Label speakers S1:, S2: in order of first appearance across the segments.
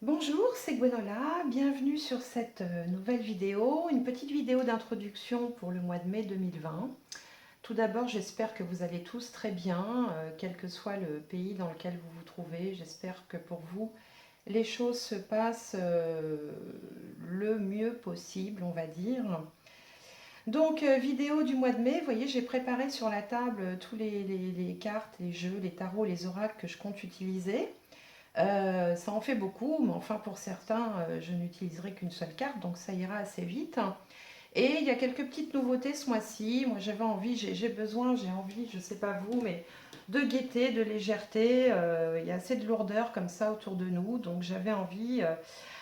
S1: Bonjour, c'est Gwenola, bienvenue sur cette nouvelle vidéo, une petite vidéo d'introduction pour le mois de mai 2020. Tout d'abord, j'espère que vous allez tous très bien, quel que soit le pays dans lequel vous vous trouvez. J'espère que pour vous, les choses se passent le mieux possible, on va dire. Donc, vidéo du mois de mai, vous voyez, j'ai préparé sur la table tous les cartes, les jeux, les tarots, les oracles que je compte utiliser. Ça en fait beaucoup, mais enfin pour certains, je n'utiliserai qu'une seule carte, donc ça ira assez vite. Et il y a quelques petites nouveautés ce mois-ci. Moi j'avais envie, j'ai besoin, j'ai envie, je ne sais pas vous, mais de gaieté, de légèreté. Il y a assez de lourdeur comme ça autour de nous, donc j'avais envie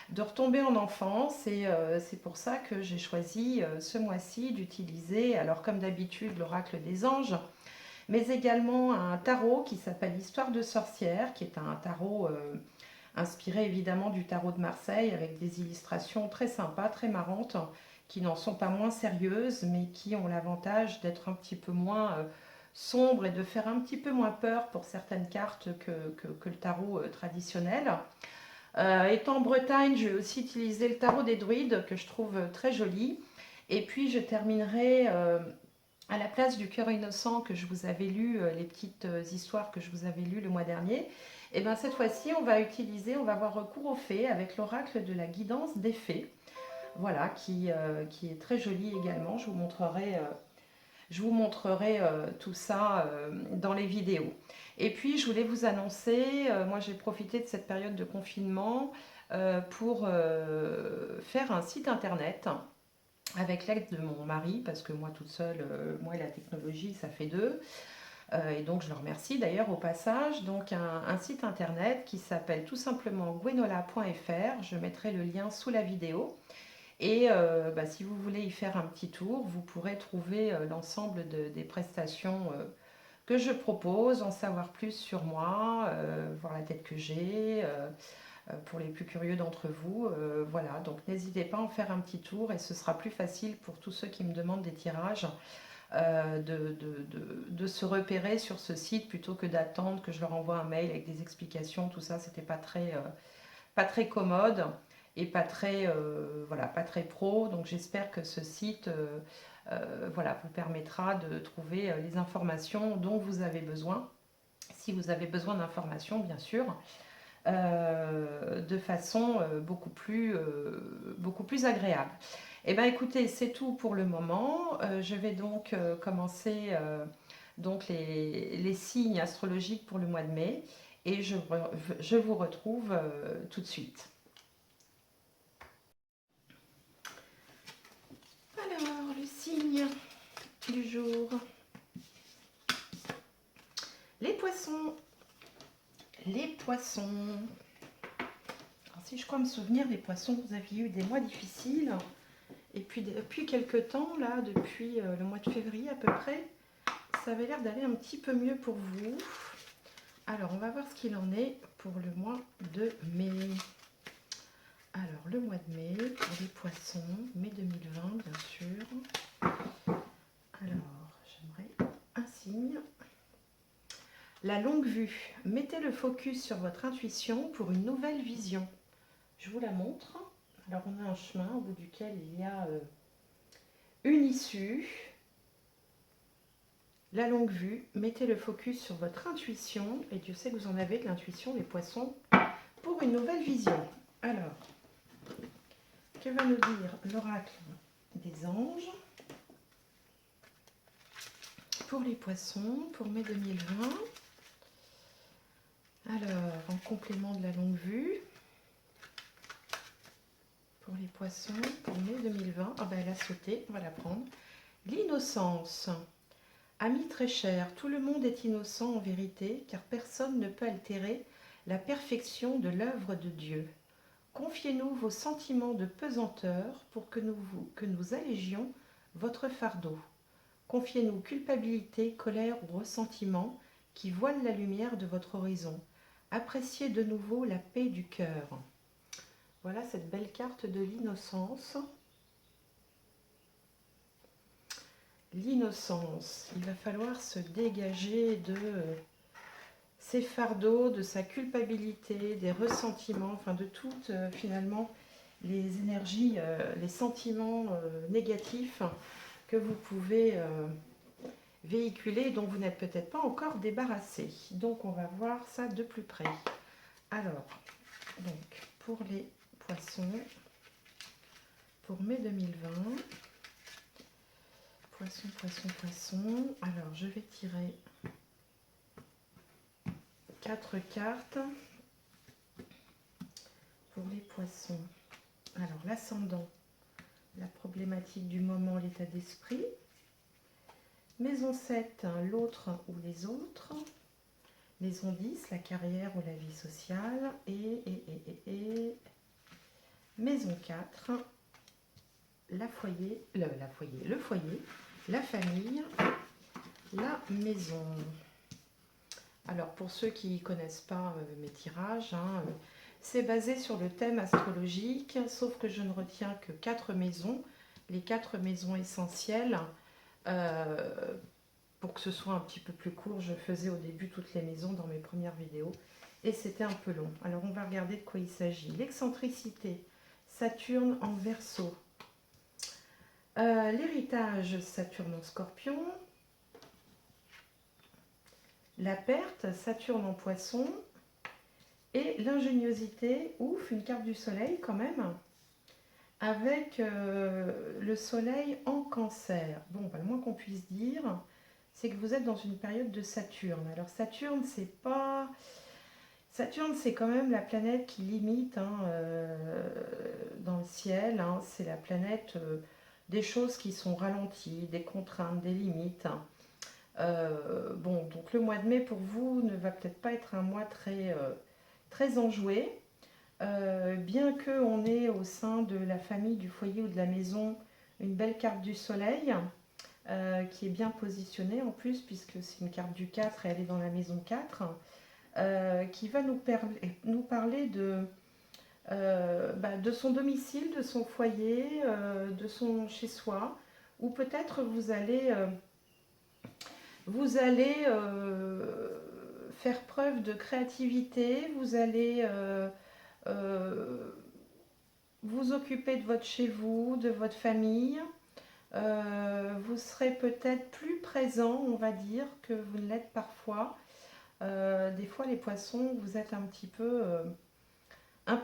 S1: de retomber en enfance et c'est pour ça que j'ai choisi ce mois-ci d'utiliser, alors comme d'habitude, l'oracle des anges, mais également un tarot qui s'appelle Histoire de sorcière, qui est un tarot inspiré évidemment du tarot de Marseille, avec des illustrations très sympas, très marrantes, qui n'en sont pas moins sérieuses, mais qui ont l'avantage d'être un petit peu moins sombres et de faire un petit peu moins peur pour certaines cartes que le tarot traditionnel. Étant en Bretagne, je vais aussi utiliser le tarot des druides, que je trouve très joli. Et puis je terminerai à la place du cœur innocent que je vous avais lu, les petites histoires que je vous avais lues le mois dernier. Et bien cette fois-ci, on va avoir recours aux fées avec l'oracle de la guidance des fées. Voilà, qui est très joli également. Je vous montrerai tout ça dans les vidéos. Et puis, je voulais vous annoncer, moi j'ai profité de cette période de confinement pour faire un site internet avec l'aide de mon mari, parce que moi toute seule, moi et la technologie, ça fait deux. Et donc je le remercie d'ailleurs au passage. Donc un site internet qui s'appelle tout simplement gwenola.fr. Je mettrai le lien sous la vidéo. Et si vous voulez y faire un petit tour, vous pourrez trouver l'ensemble des prestations que je propose, en savoir plus sur moi, voir la tête que j'ai, pour les plus curieux d'entre vous. Voilà, donc n'hésitez pas à en faire un petit tour et ce sera plus facile pour tous ceux qui me demandent des tirages de se repérer sur ce site plutôt que d'attendre que je leur envoie un mail avec des explications. Tout ça, c'était pas très commode et pas très, voilà, pas très pro. Donc j'espère que ce site voilà, vous permettra de trouver les informations dont vous avez besoin, si vous avez besoin d'informations bien sûr, de façon beaucoup plus agréable. Eh bien écoutez, c'est tout pour le moment. Je vais donc commencer donc les signes astrologiques pour le mois de mai et je vous retrouve tout de suite. Alors, le signe du jour. Les poissons. Les poissons. Alors, si je crois me souvenir, les poissons, vous aviez eu des mois difficiles. Et puis depuis quelques temps, là, depuis le mois de février à peu près, ça avait l'air d'aller un petit peu mieux pour vous. Alors, on va voir ce qu'il en est pour le mois de mai. Alors, le mois de mai pour les poissons, mai 2020, bien sûr. Alors, j'aimerais un signe. La longue vue. Mettez le focus sur votre intuition pour une nouvelle vision. Je vous la montre. Alors, on a un chemin au bout duquel il y a une issue. La longue vue, mettez le focus sur votre intuition, et Dieu sait que vous en avez de l'intuition, les poissons, pour une nouvelle vision. Alors, que va nous dire l'oracle des anges pour les poissons, pour mai 2020? Alors, en complément de la longue vue, pour les poissons, pour mai 2020, ah ben elle a sauté, on va la prendre. L'innocence. Amis très chers, tout le monde est innocent en vérité, car personne ne peut altérer la perfection de l'œuvre de Dieu. Confiez-nous vos sentiments de pesanteur pour que nous allégions votre fardeau. Confiez-nous culpabilité, colère ou ressentiment qui voilent la lumière de votre horizon. Appréciez de nouveau la paix du cœur. Voilà cette belle carte de l'innocence. L'innocence, il va falloir se dégager de ses fardeaux, de sa culpabilité, des ressentiments, enfin de toutes finalement les énergies, les sentiments négatifs que vous pouvez véhiculer et dont vous n'êtes peut-être pas encore débarrassé. Donc on va voir ça de plus près. Alors, donc pour les poissons, pour mai 2020, poisson, poisson, poisson. Alors je vais tirer 4 cartes pour les poissons. Alors l'ascendant, la problématique du moment, l'état d'esprit. Maison 7, l'autre ou les autres. Maison 10, la carrière ou la vie sociale. Et maison 4, le foyer, la famille, la maison. Alors pour ceux qui ne connaissent pas mes tirages, c'est basé sur le thème astrologique, sauf que je ne retiens que 4 maisons, les 4 maisons essentielles. Pour que ce soit un petit peu plus court, je faisais au début toutes les maisons dans mes premières vidéos et c'était un peu long. Alors on va regarder de quoi il s'agit. L'excentricité, Saturne en Verseau. L'héritage, Saturne en Scorpion. La perte, Saturne en Poisson. Et l'ingéniosité, ouf, une carte du soleil quand même, avec le soleil en Cancer. Bon, le moins qu'on puisse dire, c'est que vous êtes dans une période de Saturne. Alors Saturne, c'est pas... Saturne, c'est quand même la planète qui limite dans le ciel. C'est la planète des choses qui sont ralenties, des contraintes, des limites. Bon, donc le mois de mai pour vous ne va peut-être pas être un mois très enjoué. Bien qu'on ait au sein de la famille, du foyer ou de la maison une belle carte du soleil, qui est bien positionnée en plus, puisque c'est une carte du 4 et elle est dans la maison 4, qui va nous parler de son domicile, de son foyer, de son chez-soi, ou peut-être vous allez faire preuve de créativité, vous allez vous occuper de votre chez vous, de votre famille. Vous serez peut-être plus présent, on va dire, que vous ne l'êtes parfois. Des fois, les poissons, vous êtes un peu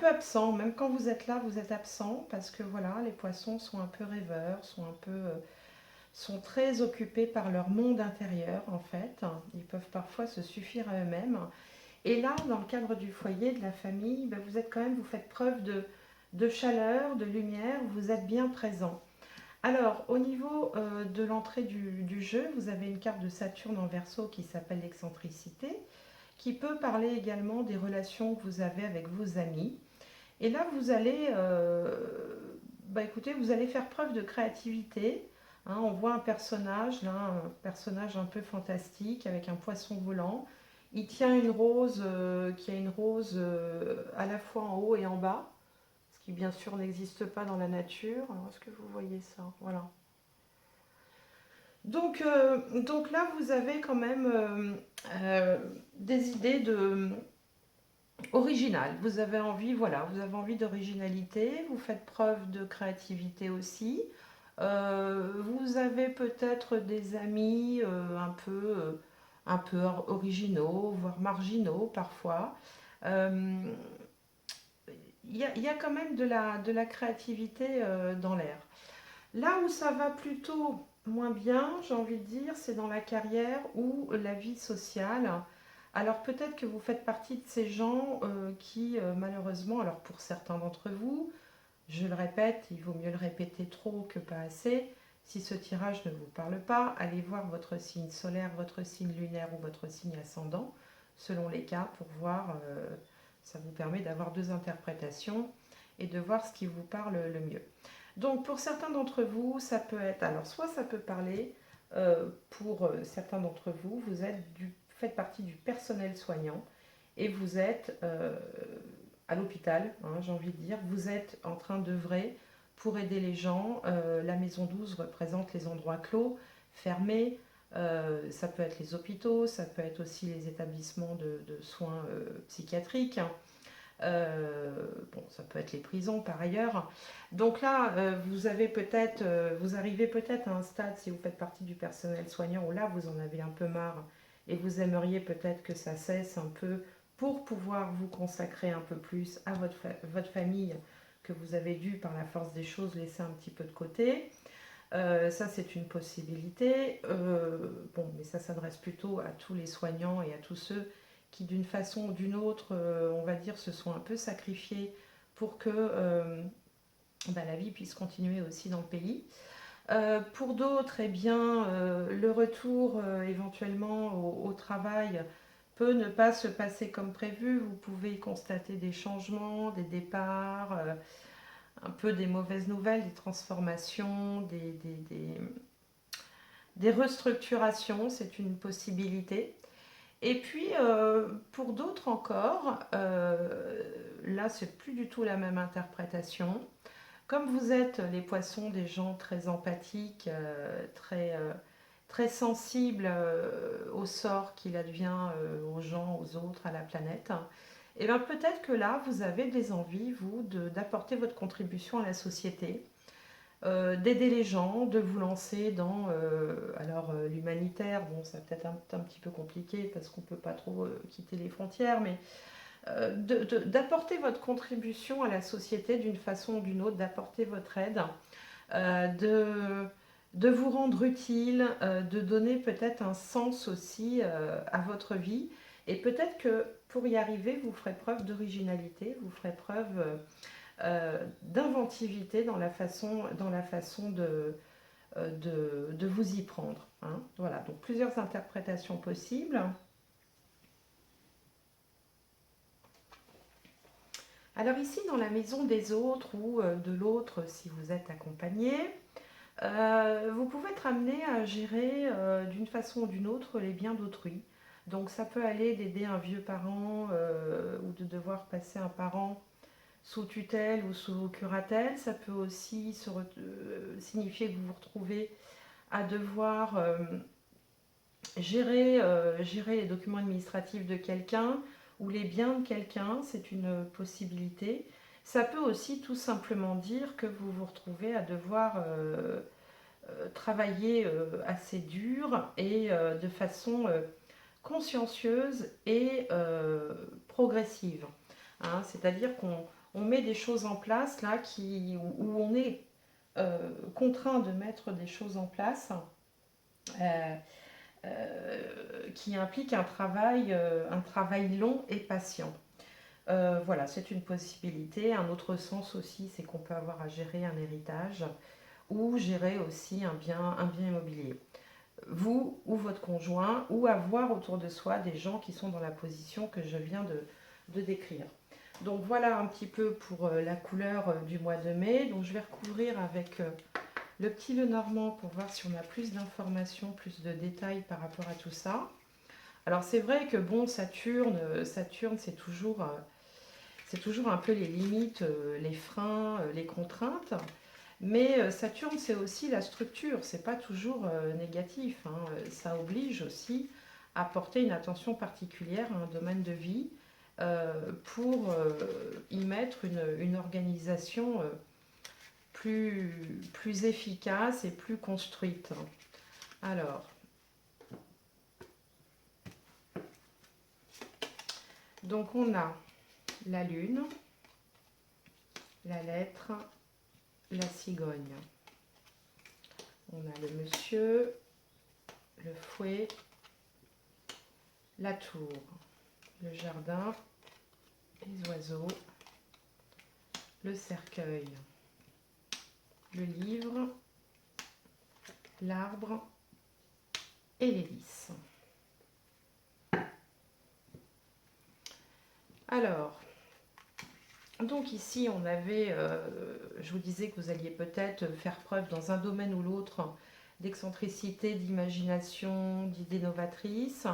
S1: absent. Même quand vous êtes là, vous êtes absent parce que voilà, les poissons sont un peu rêveurs, sont très occupés par leur monde intérieur en fait. Ils peuvent parfois se suffire à eux-mêmes. Et là, dans le cadre du foyer, de la famille, vous faites preuve de chaleur, de lumière, vous êtes bien présent. Alors, au niveau de l'entrée du jeu, vous avez une carte de Saturne en Verseau qui s'appelle l'excentricité, qui peut parler également des relations que vous avez avec vos amis. Et là, vous allez, écoutez, vous allez faire preuve de créativité. On voit un personnage, là, un personnage un peu fantastique avec un poisson volant. Il tient une rose qui a une rose à la fois en haut et en bas, ce qui bien sûr n'existe pas dans la nature. Alors, est-ce que vous voyez ça? Voilà. Donc là, vous avez quand même des idées originales. Vous avez envie, voilà, vous avez envie d'originalité, vous faites preuve de créativité aussi. Vous avez peut-être des amis un peu originaux, voire marginaux parfois. Il y a quand même de la créativité dans l'air. Là où ça va plutôt moins bien, j'ai envie de dire, c'est dans la carrière ou la vie sociale. Alors peut-être que vous faites partie de ces gens qui, malheureusement, alors pour certains d'entre vous, je le répète, il vaut mieux le répéter trop que pas assez. Si ce tirage ne vous parle pas, allez voir votre signe solaire, votre signe lunaire ou votre signe ascendant, selon les cas, pour voir, ça vous permet d'avoir 2 interprétations et de voir ce qui vous parle le mieux. Donc pour certains d'entre vous, ça peut être, alors soit ça peut parler, pour certains d'entre vous, faites partie du personnel soignant et vous êtes à l'hôpital, j'ai envie de dire, vous êtes en train d'œuvrer pour aider les gens. La maison 12 représente les endroits clos, fermés, Ça peut être les hôpitaux, ça peut être aussi les établissements de soins psychiatriques. Bon, ça peut être les prisons par ailleurs. Donc là, vous arrivez peut-être à un stade, si vous faites partie du personnel soignant, où là, vous en avez un peu marre et vous aimeriez peut-être que ça cesse un peu pour pouvoir vous consacrer un peu plus à votre famille que vous avez dû, par la force des choses, laisser un petit peu de côté. Ça, c'est une possibilité. Bon, mais ça s'adresse plutôt à tous les soignants et à tous ceux qui, d'une façon ou d'une autre, on va dire, se sont un peu sacrifiés pour que la vie puisse continuer aussi dans le pays. Pour d'autres, eh bien, le retour éventuellement au travail peut ne pas se passer comme prévu. Vous pouvez constater des changements, des départs, un peu des mauvaises nouvelles, des transformations, des restructurations, c'est une possibilité. Et puis, pour d'autres encore, là, c'est plus du tout la même interprétation. Comme vous êtes les poissons, des gens très empathiques, très sensibles au sort qu'il advient aux gens, aux autres, à la planète, et bien peut-être que là, vous avez des envies, vous, d'apporter votre contribution à la société, d'aider les gens, de vous lancer dans l'humanitaire. Bon, c'est peut-être un petit peu compliqué parce qu'on ne peut pas trop quitter les frontières, mais d'apporter votre contribution à la société d'une façon ou d'une autre, d'apporter votre aide, euh, de, de vous rendre utile, de donner peut-être un sens aussi à votre vie. Et peut-être que pour y arriver, vous ferez preuve d'originalité, vous ferez preuve d'inventivité dans la façon de vous y prendre. Hein. Voilà, donc plusieurs interprétations possibles. Alors ici, dans la maison des autres ou de l'autre, si vous êtes accompagné, vous pouvez être amené à gérer d'une façon ou d'une autre les biens d'autrui. Donc ça peut aller d'aider un vieux parent ou de devoir passer un parent sous tutelle ou sous curatelle. Ça peut aussi signifier que vous vous retrouvez à devoir gérer les documents administratifs de quelqu'un ou les biens de quelqu'un, c'est une possibilité. Ça peut aussi tout simplement dire que vous vous retrouvez à devoir travailler assez dur et de façon consciencieuse et progressive. Hein. C'est-à-dire qu'on met des choses en place là où on est contraint de mettre des choses en place qui impliquent un travail long et patient. Voilà, c'est une possibilité. Un autre sens aussi, c'est qu'on peut avoir à gérer un héritage ou gérer aussi un bien immobilier. Vous ou votre conjoint, ou avoir autour de soi des gens qui sont dans la position que je viens de décrire. Donc voilà un petit peu pour la couleur du mois de mai. Donc je vais recouvrir avec le petit Lenormand pour voir si on a plus d'informations, plus de détails par rapport à tout ça. Alors c'est vrai que bon, Saturne c'est toujours un peu les limites, les freins, les contraintes. Mais Saturne, c'est aussi la structure, c'est pas toujours négatif. Hein. Ça oblige aussi à porter une attention particulière à un domaine de vie pour y mettre une organisation plus efficace et plus construite. Alors, donc on a la lune, la lettre, la cigogne. On a le monsieur, le fouet, la tour, le jardin, les oiseaux, le cercueil, le livre, l'arbre et les lys. Alors, donc ici on avait, je vous disais que vous alliez peut-être faire preuve dans un domaine ou l'autre d'excentricité, d'imagination, d'idées novatrices.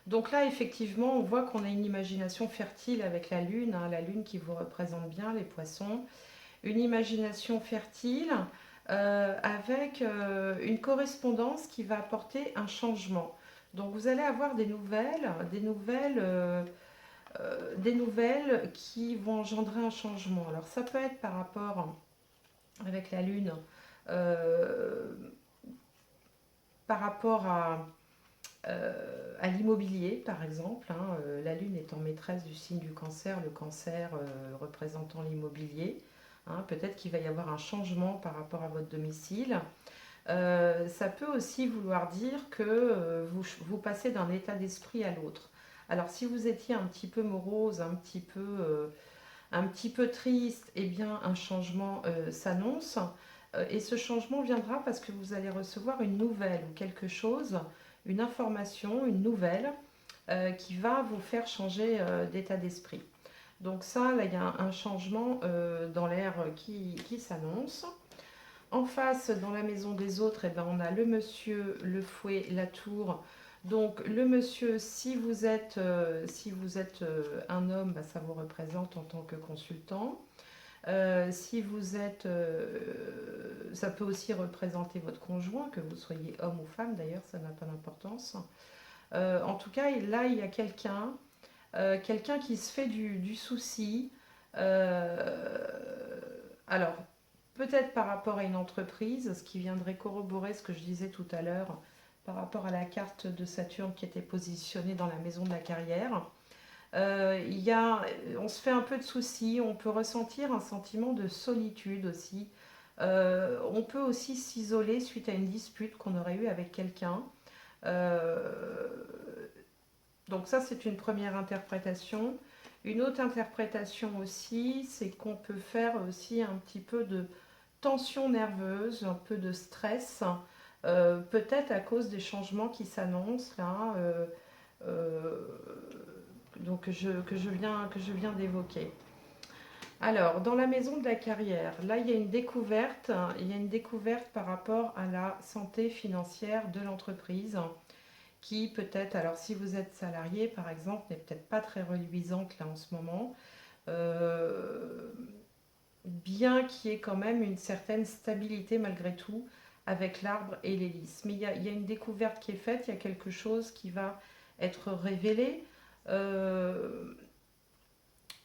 S1: Donc là effectivement on voit qu'on a une imagination fertile avec la lune qui vous représente bien les poissons. Une imagination fertile avec une correspondance qui va apporter un changement. Donc vous allez avoir des nouvelles qui vont engendrer un changement. Alors ça peut être par rapport avec la Lune, euh, par rapport à l'immobilier, par exemple. Hein. La Lune étant maîtresse du signe du Cancer, le Cancer représentant l'immobilier. Hein. Peut-être qu'il va y avoir un changement par rapport à votre domicile. Ça peut aussi vouloir dire que vous passez d'un état d'esprit à l'autre. Alors si vous étiez un petit peu morose, un petit peu triste, eh bien un changement s'annonce. Et ce changement viendra parce que vous allez recevoir une nouvelle ou quelque chose, une information, une nouvelle qui va vous faire changer d'état d'esprit. Donc ça, là, il y a un changement dans l'air qui s'annonce. En face, dans la maison des autres, eh ben, on a le monsieur, le fouet, la tour. Donc le monsieur, si vous êtes un homme, bah, ça vous représente en tant que consultant. Si vous êtes, ça peut aussi représenter votre conjoint, que vous soyez homme ou femme d'ailleurs, ça n'a pas d'importance. En tout cas, là, il y a quelqu'un qui se fait du souci. Euh, alors, peut-être par rapport à une entreprise, ce qui viendrait corroborer ce que je disais tout à l'heure par rapport à la carte de Saturne qui était positionnée dans la maison de la carrière. On se fait un peu de soucis, on peut ressentir un sentiment de solitude aussi. On peut aussi s'isoler suite à une dispute qu'on aurait eue avec quelqu'un. Euh, donc ça, c'est une première interprétation. Une autre interprétation aussi, c'est qu'on peut faire aussi un petit peu de tension nerveuse, un peu de stress, peut-être à cause des changements qui s'annoncent là, euh, donc que je viens d'évoquer. Alors, dans la maison de la carrière, là, il y a une découverte par rapport à la santé financière de l'entreprise qui peut-être, alors si vous êtes salarié par exemple, n'est peut-être pas très reluisante là en ce moment, euh, bien qu'il y ait quand même une certaine stabilité malgré tout avec l'arbre et l'hélice. Mais il y a une découverte qui est faite, il y a quelque chose qui va être révélé. Euh,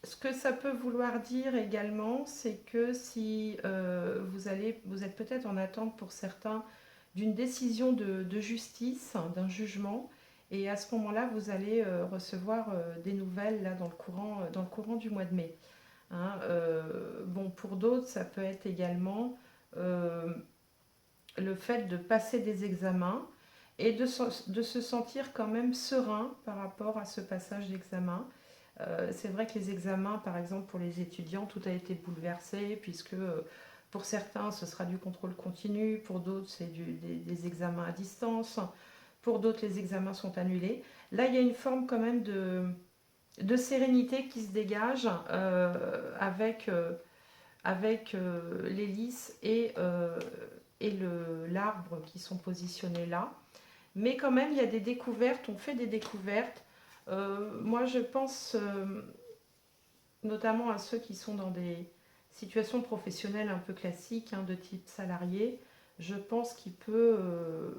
S1: Ce que ça peut vouloir dire également, c'est que si vous êtes peut-être en attente pour certains d'une décision de justice, hein, d'un jugement, et à ce moment-là, vous allez recevoir des nouvelles là, dans le courant du mois de mai. Hein. Bon, pour d'autres, ça peut être également euh, le fait de passer des examens et de se sentir quand même serein par rapport à ce passage d'examen. C'est vrai que les examens, par exemple pour les étudiants, tout a été bouleversé puisque pour certains ce sera du contrôle continu, pour d'autres c'est des examens à distance, pour d'autres les examens sont annulés. Là il y a une forme quand même de sérénité qui se dégage avec l'hélice et l'arbre qui sont positionnés là. Mais quand même il y a des découvertes, on fait des découvertes. Moi je pense notamment à ceux qui sont dans des situations professionnelles un peu classiques, hein, de type salarié. Je pense que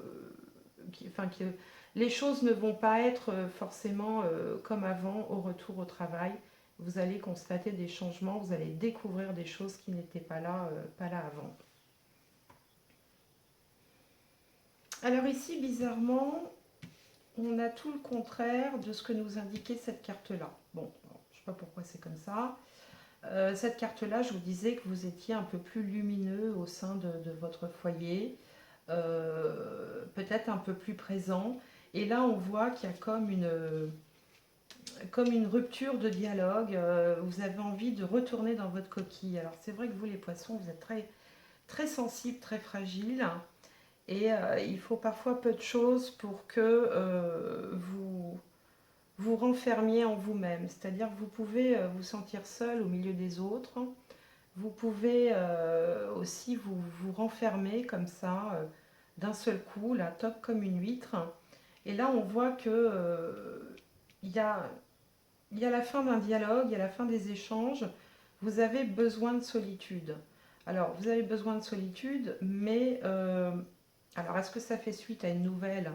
S1: les choses ne vont pas être forcément comme avant au retour au travail. Vous allez constater des changements, vous allez découvrir des choses qui n'étaient pas là avant. Alors ici, bizarrement, on a tout le contraire de ce que nous indiquait cette carte-là. Bon, je ne sais pas pourquoi c'est comme ça. Cette carte-là, je vous disais que vous étiez un peu plus lumineux au sein de votre foyer, peut-être un peu plus présent. Et là, on voit qu'il y a comme une rupture de dialogue. Vous avez envie de retourner dans votre coquille. Alors, c'est vrai que vous, les poissons, vous êtes très, très sensibles, très fragiles. Et il faut parfois peu de choses pour que vous renfermiez en vous-même. C'est-à-dire que vous pouvez vous sentir seul au milieu des autres. Vous pouvez aussi vous renfermer comme ça, d'un seul coup, là, top comme une huître. Et là, on voit que il y a, il y a la fin d'un dialogue, il y a la fin des échanges. Vous avez besoin de solitude. Alors, vous avez besoin de solitude, mais alors est-ce que ça fait suite à une nouvelle,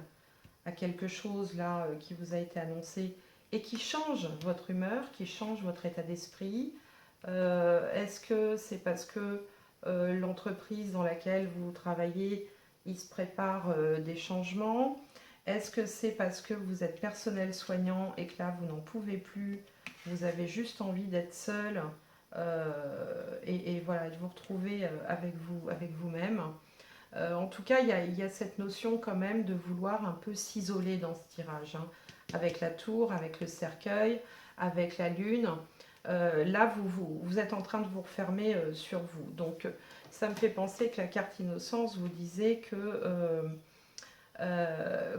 S1: à quelque chose là qui vous a été annoncé et qui change votre humeur, qui change votre état d'esprit? Est-ce que c'est parce que l'entreprise dans laquelle vous travaillez, il se prépare des changements? Est-ce que c'est parce que vous êtes personnel soignant et que là vous n'en pouvez plus, vous avez juste envie d'être seul et voilà, de vous retrouver avec vous-même? En tout cas, il y a cette notion quand même de vouloir un peu s'isoler dans ce tirage, hein, avec la tour, avec le cercueil, avec la lune. Là, vous êtes en train de vous refermer sur vous. Donc, ça me fait penser que la carte innocence vous disait que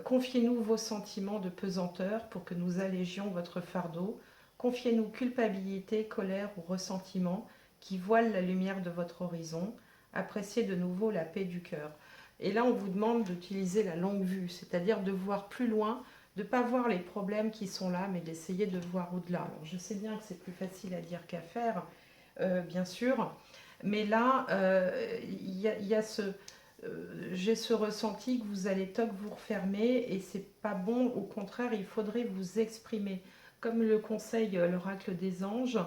S1: confiez-nous vos sentiments de pesanteur pour que nous allégions votre fardeau. Confiez-nous culpabilité, colère ou ressentiment qui voilent la lumière de votre horizon. Appréciez de nouveau la paix du cœur. Et là, on vous demande d'utiliser la longue vue, c'est-à-dire de voir plus loin, de ne pas voir les problèmes qui sont là, mais d'essayer de voir au-delà. Alors, je sais bien que c'est plus facile à dire qu'à faire, bien sûr, mais là, y a ce, j'ai ce ressenti que vous allez toc vous refermer et c'est pas bon. Au contraire, il faudrait vous exprimer. Comme le conseille l'oracle des anges,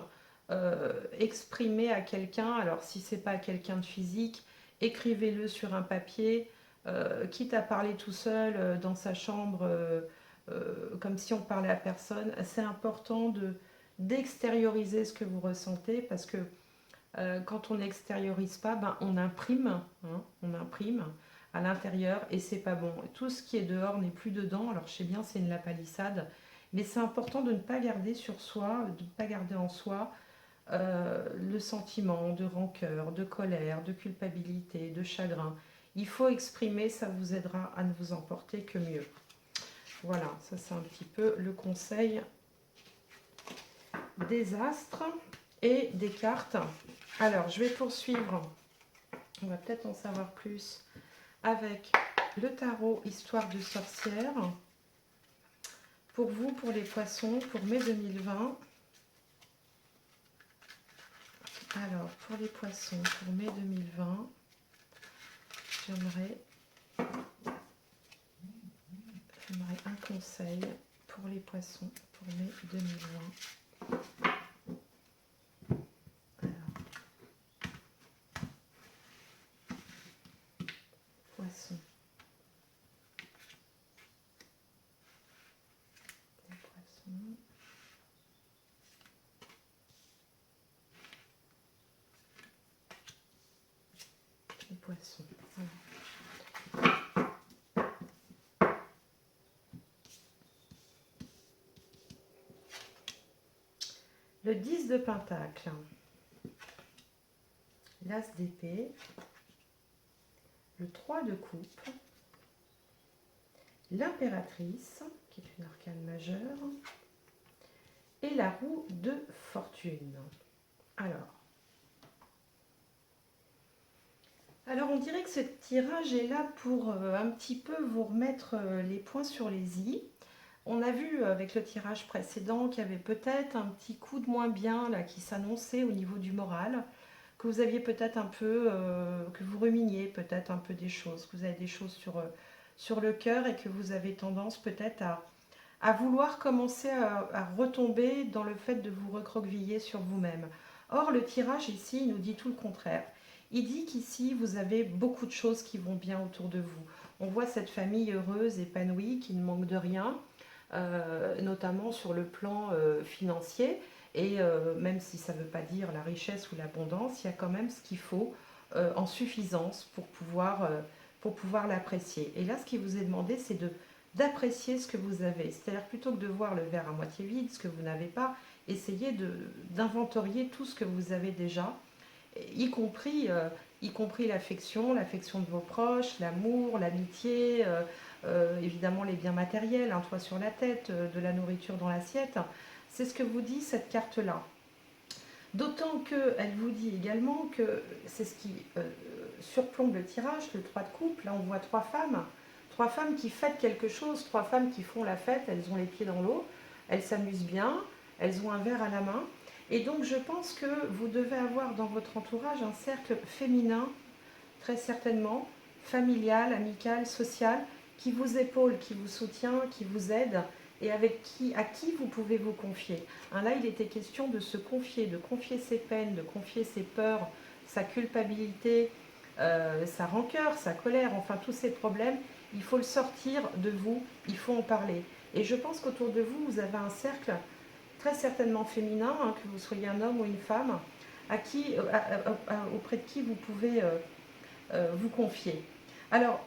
S1: exprimez à quelqu'un. Alors, si c'est pas à quelqu'un de physique, écrivez-le sur un papier, quitte à parler tout seul dans sa chambre, comme si on parlait à personne. C'est important d'extérioriser ce que vous ressentez parce que quand on n'extériorise pas, ben, on imprime, hein, on imprime à l'intérieur et c'est pas bon. Tout ce qui est dehors n'est plus dedans. Alors je sais bien, c'est une lapalissade, mais c'est important de ne pas garder sur soi, de ne pas garder en soi le sentiment de rancœur, de colère, de culpabilité, de chagrin. Il faut exprimer, ça vous aidera à ne vous emporter que mieux. Voilà, ça c'est un petit peu le conseil des astres et des cartes. Alors, je vais poursuivre. On va peut-être en savoir plus avec le tarot Histoire de sorcière. Pour vous, pour les poissons, pour mai 2020. Alors, pour les poissons, pour mai 2020, j'aimerais un conseil pour les poissons pour mai 2020. Poisson. Les poissons. Les poissons. Voilà. Le 10 de Pentacle. L'As d'épée. Le 3 de coupe. L'impératrice, qui est une arcane majeure, et la roue de fortune. Alors on dirait que ce tirage est là pour un petit peu vous remettre les points sur les i. On a vu avec le tirage précédent qu'il y avait peut-être un petit coup de moins bien là qui s'annonçait au niveau du moral, que vous aviez peut-être un peu, que vous ruminiez peut-être un peu des choses, que vous avez des choses sur le cœur et que vous avez tendance peut-être à vouloir commencer à retomber dans le fait de vous recroqueviller sur vous-même. Or, le tirage ici, il nous dit tout le contraire. Il dit qu'ici, vous avez beaucoup de choses qui vont bien autour de vous. On voit cette famille heureuse, épanouie, qui ne manque de rien, notamment sur le plan financier. Et même si ça ne veut pas dire la richesse ou l'abondance, il y a quand même ce qu'il faut en suffisance pour pouvoir l'apprécier. Et là, ce qui vous est demandé, c'est d'apprécier ce que vous avez. C'est-à-dire plutôt que de voir le verre à moitié vide, ce que vous n'avez pas, essayez d'inventorier tout ce que vous avez déjà, y compris l'affection de vos proches, l'amour, l'amitié, évidemment les biens matériels, un toit sur la tête, de la nourriture dans l'assiette. C'est ce que vous dit cette carte-là. D'autant qu'elle vous dit également que c'est ce qui surplombe le tirage, le 3 de coupe. Là, on voit trois femmes qui fêtent quelque chose, trois femmes qui font la fête, elles ont les pieds dans l'eau, elles s'amusent bien, elles ont un verre à la main. Et donc je pense que vous devez avoir dans votre entourage un cercle féminin, très certainement, familial, amical, social, qui vous épaule, qui vous soutient, qui vous aide et à qui vous pouvez vous confier. Là, il était question de se confier, de confier ses peines, de confier ses peurs, sa culpabilité, sa rancœur, sa colère, enfin tous ces problèmes. Il faut le sortir de vous, il faut en parler. Et je pense qu'autour de vous, vous avez un cercle très certainement féminin, que vous soyez un homme ou une femme, auprès de qui vous pouvez vous confier. Alors,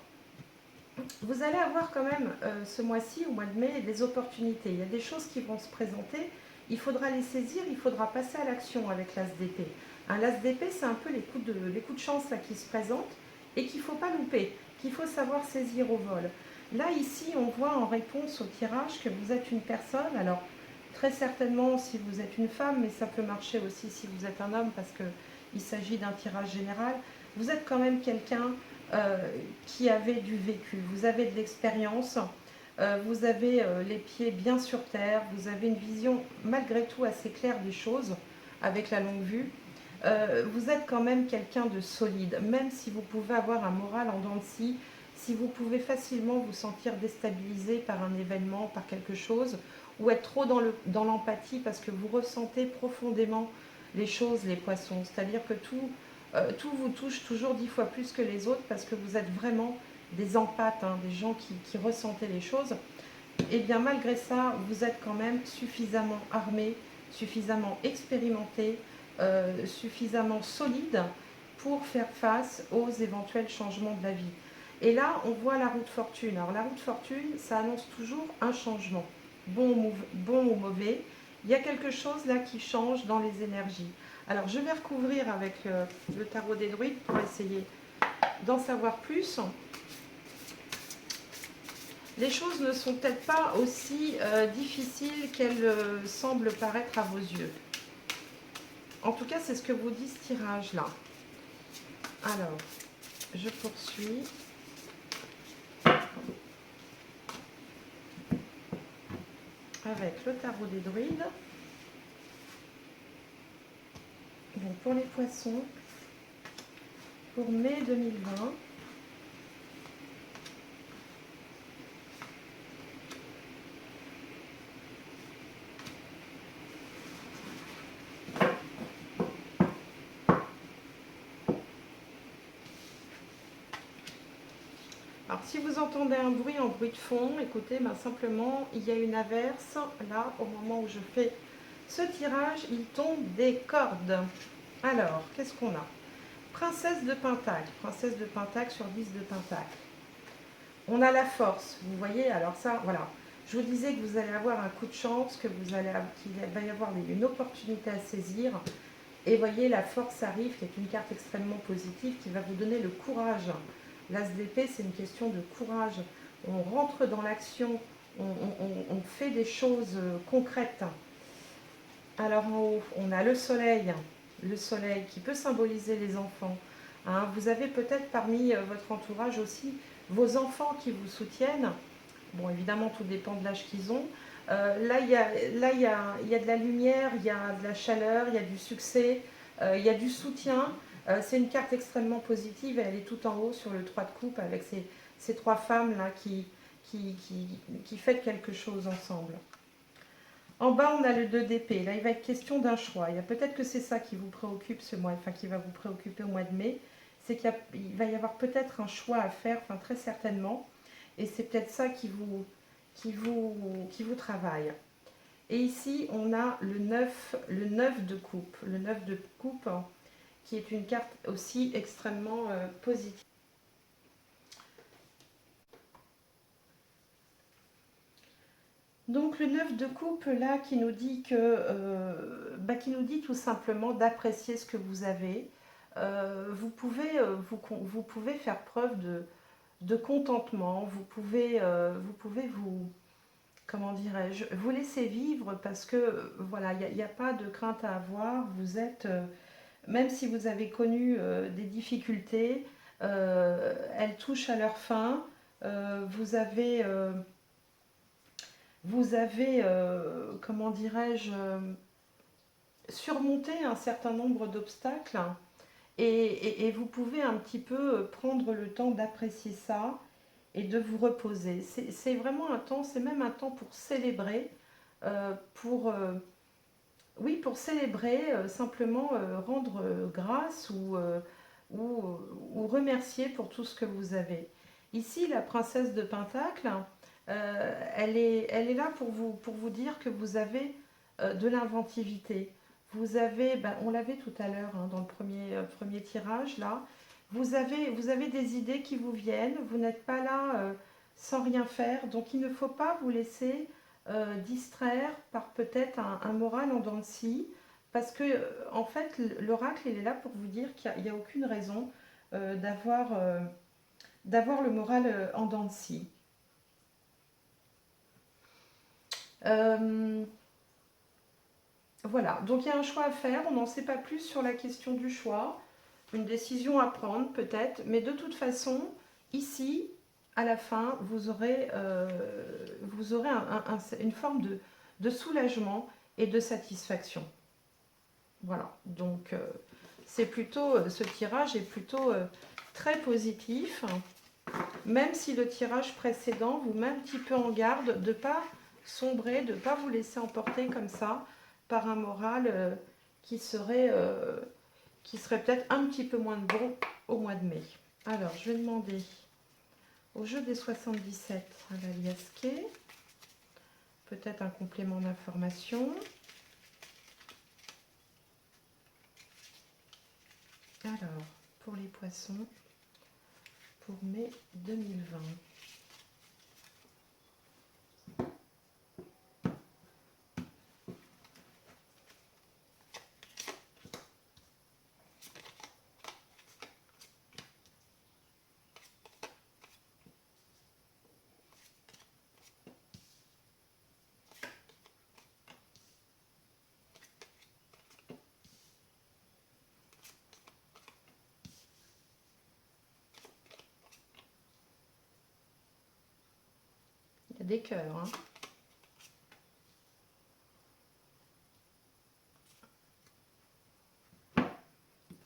S1: vous allez avoir quand même ce mois-ci, au mois de mai, des opportunités. Il y a des choses qui vont se présenter. Il faudra les saisir, il faudra passer à l'action avec l'ASDP. L'ASDP, c'est un peu les coups de chance là, qui se présentent et qu'il ne faut pas louper, qu'il faut savoir saisir au vol. Là, ici, on voit en réponse au tirage que vous êtes une personne. Alors, très certainement, si vous êtes une femme, mais ça peut marcher aussi si vous êtes un homme parce qu'il s'agit d'un tirage général. Vous êtes quand même quelqu'un qui avait du vécu, vous avez de l'expérience, vous avez les pieds bien sur terre, vous avez une vision malgré tout assez claire des choses avec la longue vue. Vous êtes quand même quelqu'un de solide, même si vous pouvez avoir un moral en dents de scie, si vous pouvez facilement vous sentir déstabilisé par un événement, par quelque chose, ou être trop dans l'empathie parce que vous ressentez profondément les choses, les poissons. C'est-à-dire que tout vous touche toujours 10 fois plus que les autres parce que vous êtes vraiment des empathes, des gens qui ressentaient les choses. Et bien malgré ça, vous êtes quand même suffisamment armé, suffisamment expérimenté, suffisamment solide pour faire face aux éventuels changements de la vie. Et là, on voit la roue de fortune. Alors la roue de fortune, ça annonce toujours un changement, bon ou mauvais. Il y a quelque chose là qui change dans les énergies. Alors je vais recouvrir avec le tarot des druides pour essayer d'en savoir plus. Les choses ne sont peut-être pas aussi difficiles qu'elles semblent paraître à vos yeux. En tout cas, c'est ce que vous dit ce tirage-là. Alors, je poursuis. Avec le tarot des druides. Donc pour les poissons, pour mai 2020. Alors si vous entendez un bruit en bruit de fond, écoutez, simplement il y a une averse. Là, au moment où je fais ce tirage, il tombe des cordes. Alors, qu'est-ce qu'on a? Princesse de Pentacle sur 10 de Pentacle. On a la force, vous voyez, alors ça, voilà. Je vous disais que vous allez avoir un coup de chance, qu'il va y avoir une opportunité à saisir. Et voyez, la force arrive, qui est une carte extrêmement positive, qui va vous donner le courage. L'As d'épée, c'est une question de courage. On rentre dans l'action, on fait des choses concrètes. Alors en haut, on a le soleil qui peut symboliser les enfants. Vous avez peut-être parmi votre entourage aussi vos enfants qui vous soutiennent. Bon, évidemment, tout dépend de l'âge qu'ils ont. Là, il y a de la lumière, il y a de la chaleur, il y a du succès, il y a du soutien. C'est une carte extrêmement positive et elle est tout en haut sur le 3 de coupe avec ces trois femmes-là qui fêtent quelque chose ensemble. En bas, on a le 2 d'épée. Là, il va être question d'un choix. Il y a peut-être que c'est ça qui vous préoccupe ce mois, enfin qui va vous préoccuper au mois de mai. C'est qu'il va y avoir peut-être un choix à faire, enfin très certainement. Et c'est peut-être ça qui vous travaille. Et ici, on a le 9 de coupe. Le 9 de coupe, qui est une carte aussi extrêmement positive. Donc le 9 de coupe là qui nous dit qui nous dit tout simplement d'apprécier ce que vous avez. Vous pouvez faire preuve de contentement, vous pouvez comment dirais-je, vous laisser vivre parce que voilà, il n'y a pas de crainte à avoir. Vous êtes, même si vous avez connu des difficultés, elles touchent à leur fin. Vous avez comment dirais-je, surmonter un certain nombre d'obstacles et vous pouvez un petit peu prendre le temps d'apprécier ça et de vous reposer. C'est vraiment un temps, c'est même un temps pour célébrer, pour, oui, pour célébrer, simplement rendre grâce ou remercier pour tout ce que vous avez. Ici, la princesse de Pentacle, elle est là pour vous dire que vous avez de l'inventivité. Vous avez, ben, on l'avait tout à l'heure dans le premier tirage, là, vous avez des idées qui vous viennent, vous n'êtes pas là sans rien faire, donc il ne faut pas vous laisser distraire par peut-être un moral en dents de scie, parce que en fait l'oracle il est là pour vous dire qu'il n'y a, aucune raison d'avoir le moral en dents de scie. Euh, voilà, donc il y a un choix à faire, on n'en sait pas plus sur la question du choix, une décision à prendre peut-être, mais de toute façon, ici, à la fin, vous aurez une forme de soulagement et de satisfaction. Voilà, donc c'est plutôt, ce tirage est plutôt très positif, même si le tirage précédent vous met un petit peu en garde de ne pas sombrer, de ne pas vous laisser emporter comme ça par un moral qui serait peut-être un petit peu moins bon au mois de mai. Alors, je vais demander au jeu des 77 à la Liasquet, peut-être un complément d'information. Alors, pour les poissons, pour mai 2020. Il y a des cœurs, hein.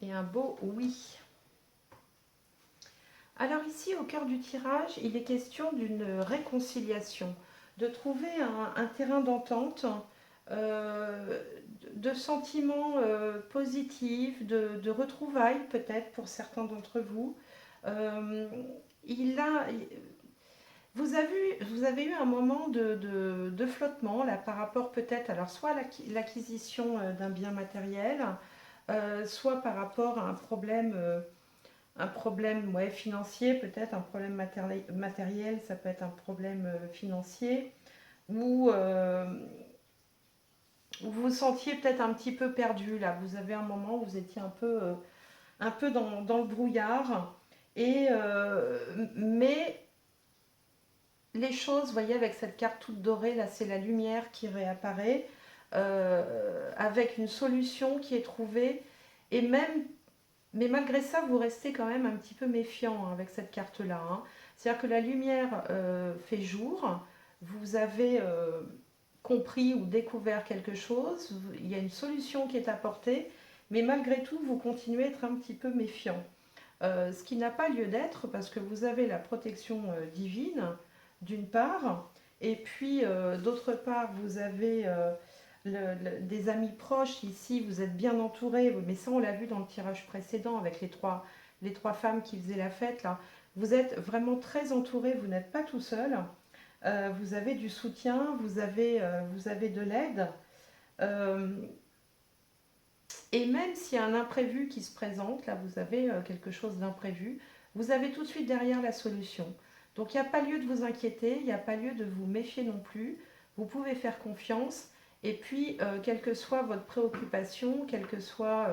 S1: Et un beau oui. Alors ici, au cœur du tirage, il est question d'une réconciliation, de trouver un terrain d'entente, de sentiments positifs, de retrouvailles peut-être pour certains d'entre vous. Euh, il a, vous avez eu un moment de flottement là par rapport peut-être, alors soit à l'acquisition d'un bien matériel, soit par rapport à un problème ouais, financier, peut-être un problème matériel, ça peut être un problème financier, ou vous vous sentiez peut-être un petit peu perdu là. Vous avez un moment où vous étiez un peu dans le brouillard, mais les choses, vous voyez, avec cette carte toute dorée, là, c'est la lumière qui réapparaît, avec une solution qui est trouvée, et même, mais malgré ça, vous restez quand même un petit peu méfiant avec cette carte-là. C'est-à-dire que la lumière fait jour, vous avez compris ou découvert quelque chose, il y a une solution qui est apportée, mais malgré tout, vous continuez à être un petit peu méfiant. Ce qui n'a pas lieu d'être parce que vous avez la protection divine d'une part, et puis d'autre part vous avez des amis proches ici, vous êtes bien entourés, mais ça on l'a vu dans le tirage précédent avec les trois femmes qui faisaient la fête là, vous êtes vraiment très entourés, vous n'êtes pas tout seul, vous avez du soutien, vous avez de l'aide. Euh, et même s'il y a un imprévu qui se présente, là vous avez quelque chose d'imprévu, vous avez tout de suite derrière la solution. Donc il n'y a pas lieu de vous inquiéter, il n'y a pas lieu de vous méfier non plus. Vous pouvez faire confiance. Et puis, quelle que soit votre préoccupation, quelle que soit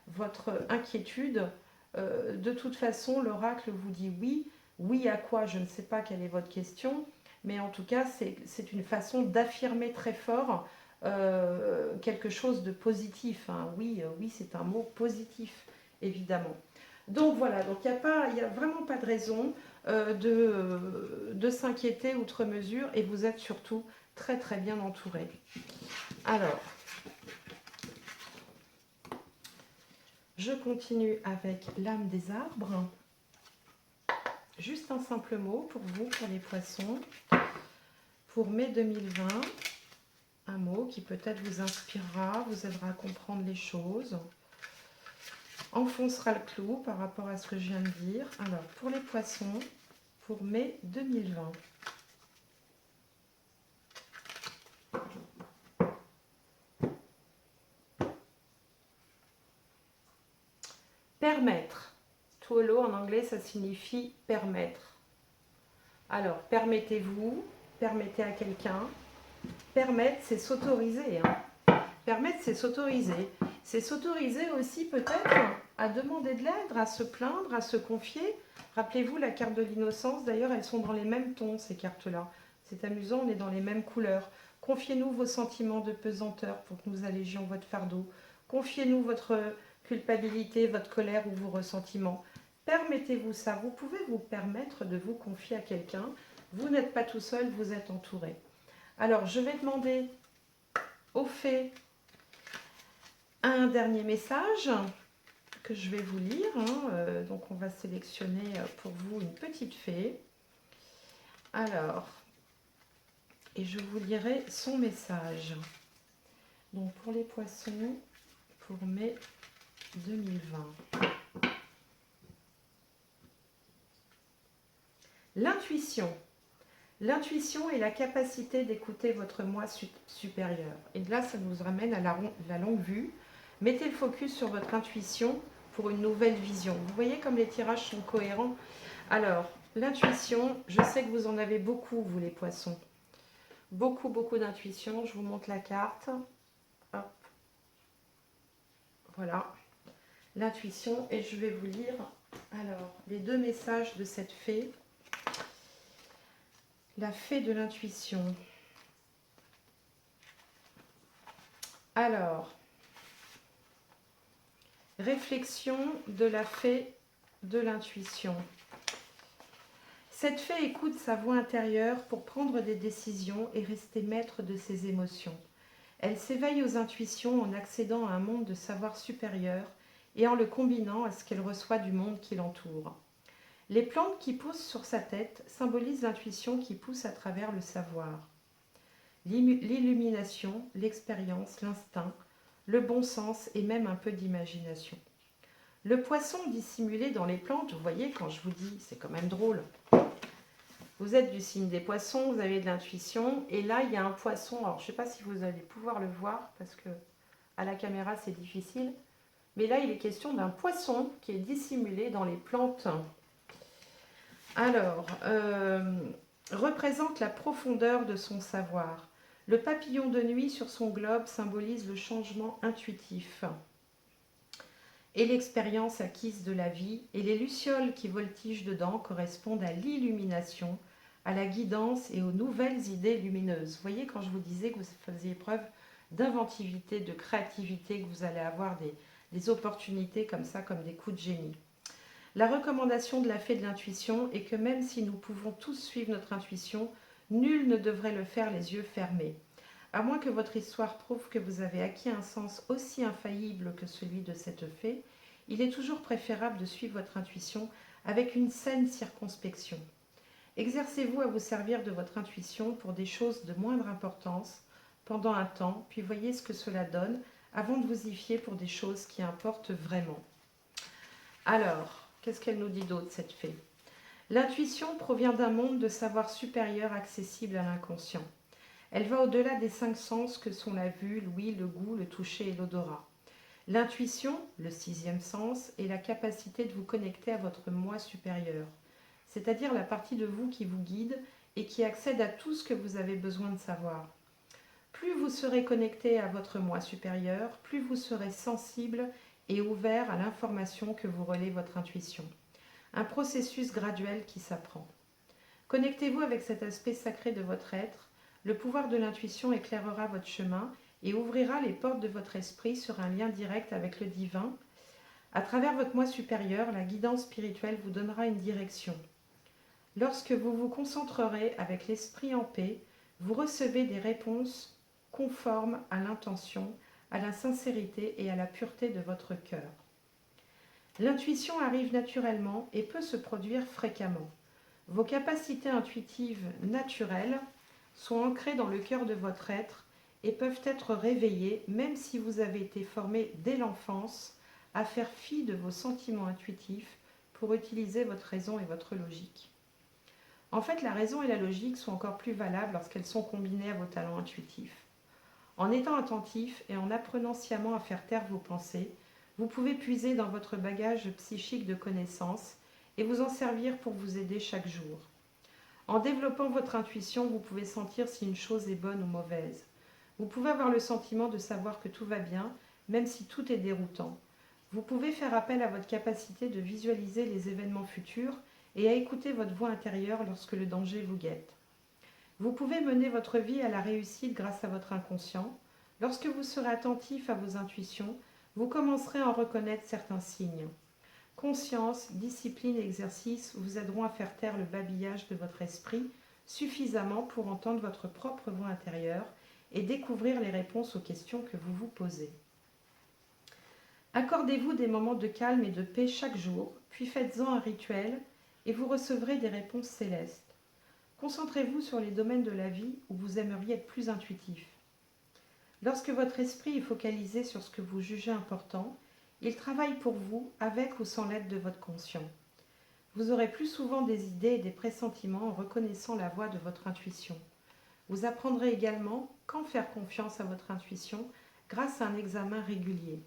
S1: votre inquiétude, de toute façon, l'oracle vous dit oui. Oui à quoi? Je ne sais pas quelle est votre question. Mais en tout cas, c'est une façon d'affirmer très fort quelque chose de positif. Oui, oui, c'est un mot positif, évidemment. Donc voilà, donc il n'y a vraiment pas de raison de s'inquiéter outre mesure et vous êtes surtout très très bien entouré. Alors, Je continue avec l'âme des arbres. Juste un simple mot pour vous, pour les poissons. Pour mai 2020, un mot qui peut-être vous inspirera, vous aidera à comprendre les choses, enfoncera le clou par rapport à ce que je viens de dire. Alors, pour les poissons, pour mai 2020. Permettre. Tuolo en anglais, ça signifie permettre. Alors, permettez-vous, permettez à quelqu'un. Permettre, c'est s'autoriser. Permettre, c'est s'autoriser. C'est s'autoriser aussi peut-être à demander de l'aide, à se plaindre, à se confier. Rappelez-vous la carte de l'innocence, d'ailleurs, elles sont dans les mêmes tons, ces cartes-là. C'est amusant, on est dans les mêmes couleurs. Confiez-nous vos sentiments de pesanteur pour que nous allégions votre fardeau. Confiez-nous votre culpabilité, votre colère ou vos ressentiments. Permettez-vous ça. Vous pouvez vous permettre de vous confier à quelqu'un. Vous n'êtes pas tout seul, vous êtes entouré. Alors, je vais demander aux fées un dernier message que je vais vous lire. Donc, on va sélectionner pour vous une petite fée. Alors, et je vous lirai son message. Donc, pour les poissons, pour mai 2020. L'intuition. L'intuition est la capacité d'écouter votre moi supérieur. Et là, ça nous ramène à la longue vue. Mettez le focus sur votre intuition pour une nouvelle vision. Vous voyez comme les tirages sont cohérents. Alors, l'intuition, je sais que vous en avez beaucoup, vous les poissons. Beaucoup, beaucoup d'intuition. Je vous montre la carte. Hop. Voilà. L'intuition. Et je vais vous lire alors les deux messages de cette fée. La fée de l'intuition. Alors, réflexion de la fée de l'intuition. Cette fée écoute sa voix intérieure pour prendre des décisions et rester maître de ses émotions. Elle s'éveille aux intuitions en accédant à un monde de savoir supérieur et en le combinant à ce qu'elle reçoit du monde qui l'entoure. Les plantes qui poussent sur sa tête symbolisent l'intuition qui pousse à travers le savoir. L'illumination, l'expérience, l'instinct, le bon sens et même un peu d'imagination. Le poisson dissimulé dans les plantes, vous voyez quand je vous dis, c'est quand même drôle. Vous êtes du signe des poissons, vous avez de l'intuition et là il y a un poisson, alors je ne sais pas si vous allez pouvoir le voir parce que à la caméra c'est difficile, mais là il est question d'un poisson qui est dissimulé dans les plantes. Alors, représente la profondeur de son savoir. Le papillon de nuit sur son globe symbolise le changement intuitif et l'expérience acquise de la vie, et les lucioles qui voltigent dedans correspondent à l'illumination, à la guidance et aux nouvelles idées lumineuses. Vous voyez, quand je vous disais que vous faisiez preuve d'inventivité, de créativité, que vous allez avoir des opportunités comme ça, comme des coups de génie. La recommandation de la fée de l'intuition est que même si nous pouvons tous suivre notre intuition, nul ne devrait le faire les yeux fermés. À moins que votre histoire prouve que vous avez acquis un sens aussi infaillible que celui de cette fée, il est toujours préférable de suivre votre intuition avec une saine circonspection. Exercez-vous à vous servir de votre intuition pour des choses de moindre importance pendant un temps, puis voyez ce que cela donne avant de vous y fier pour des choses qui importent vraiment. Alors, qu'est-ce qu'elle nous dit d'autre, cette fée? L'intuition provient d'un monde de savoir supérieur accessible à l'inconscient. Elle va au-delà des 5 sens que sont la vue, l'ouïe, le goût, le toucher et l'odorat. L'intuition, le 6e sens, est la capacité de vous connecter à votre moi supérieur, c'est-à-dire la partie de vous qui vous guide et qui accède à tout ce que vous avez besoin de savoir. Plus vous serez connecté à votre moi supérieur, plus vous serez sensible et ouvert à l'information que vous relaie votre intuition. Un processus graduel qui s'apprend. Connectez-vous avec cet aspect sacré de votre être. Le pouvoir de l'intuition éclairera votre chemin et ouvrira les portes de votre esprit sur un lien direct avec le divin. À travers votre moi supérieur, la guidance spirituelle vous donnera une direction. Lorsque vous vous concentrerez avec l'esprit en paix, vous recevez des réponses conformes à l'intention, à la sincérité et à la pureté de votre cœur. L'intuition arrive naturellement et peut se produire fréquemment. Vos capacités intuitives naturelles sont ancrées dans le cœur de votre être et peuvent être réveillées même si vous avez été formé dès l'enfance à faire fi de vos sentiments intuitifs pour utiliser votre raison et votre logique. En fait, la raison et la logique sont encore plus valables lorsqu'elles sont combinées à vos talents intuitifs. En étant attentif et en apprenant sciemment à faire taire vos pensées, vous pouvez puiser dans votre bagage psychique de connaissances et vous en servir pour vous aider chaque jour. En développant votre intuition, vous pouvez sentir si une chose est bonne ou mauvaise. Vous pouvez avoir le sentiment de savoir que tout va bien, même si tout est déroutant. Vous pouvez faire appel à votre capacité de visualiser les événements futurs et à écouter votre voix intérieure lorsque le danger vous guette. Vous pouvez mener votre vie à la réussite grâce à votre inconscient. Lorsque vous serez attentif à vos intuitions, vous commencerez à en reconnaître certains signes. Conscience, discipline et exercice vous aideront à faire taire le babillage de votre esprit suffisamment pour entendre votre propre voix intérieure et découvrir les réponses aux questions que vous vous posez. Accordez-vous des moments de calme et de paix chaque jour, puis faites-en un rituel et vous recevrez des réponses célestes. Concentrez-vous sur les domaines de la vie où vous aimeriez être plus intuitif. Lorsque votre esprit est focalisé sur ce que vous jugez important, il travaille pour vous avec ou sans l'aide de votre conscient. Vous aurez plus souvent des idées et des pressentiments en reconnaissant la voix de votre intuition. Vous apprendrez également quand faire confiance à votre intuition grâce à un examen régulier.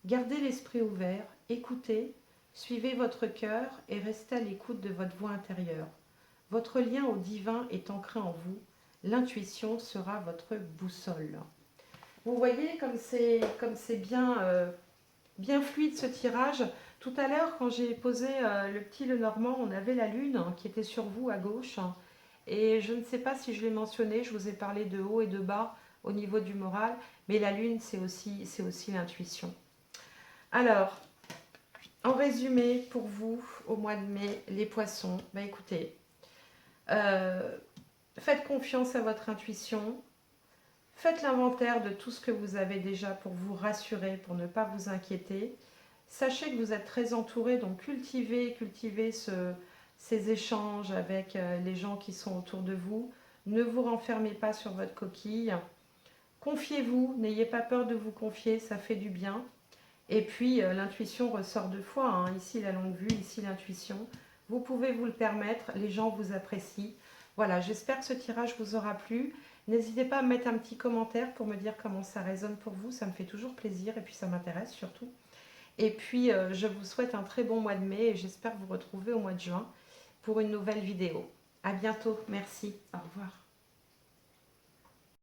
S1: Gardez l'esprit ouvert, écoutez, suivez votre cœur et restez à l'écoute de votre voix intérieure. Votre lien au divin est ancré en vous. L'intuition sera votre boussole. Vous voyez comme c'est bien fluide ce tirage. Tout à l'heure, quand j'ai posé le petit Lenormand, on avait la lune qui était sur vous à gauche. Et je ne sais pas si je l'ai mentionné, je vous ai parlé de haut et de bas au niveau du moral, mais la lune, c'est aussi l'intuition. Alors, en résumé, pour vous, au mois de mai, les poissons, écoutez, faites confiance à votre intuition, faites l'inventaire de tout ce que vous avez déjà pour vous rassurer, pour ne pas vous inquiéter. Sachez que vous êtes très entouré, donc cultivez ces échanges avec les gens qui sont autour de vous. Ne vous renfermez pas sur votre coquille. Confiez-vous, n'ayez pas peur de vous confier, ça fait du bien. Et puis l'intuition ressort deux fois, hein. Ici la longue vue, ici l'intuition. Vous pouvez vous le permettre, les gens vous apprécient. Voilà, j'espère que ce tirage vous aura plu. N'hésitez pas à me mettre un petit commentaire pour me dire comment ça résonne pour vous, ça me fait toujours plaisir et puis ça m'intéresse surtout. Et puis je vous souhaite un très bon mois de mai et j'espère vous retrouver au mois de juin pour une nouvelle vidéo. À bientôt, merci, au revoir.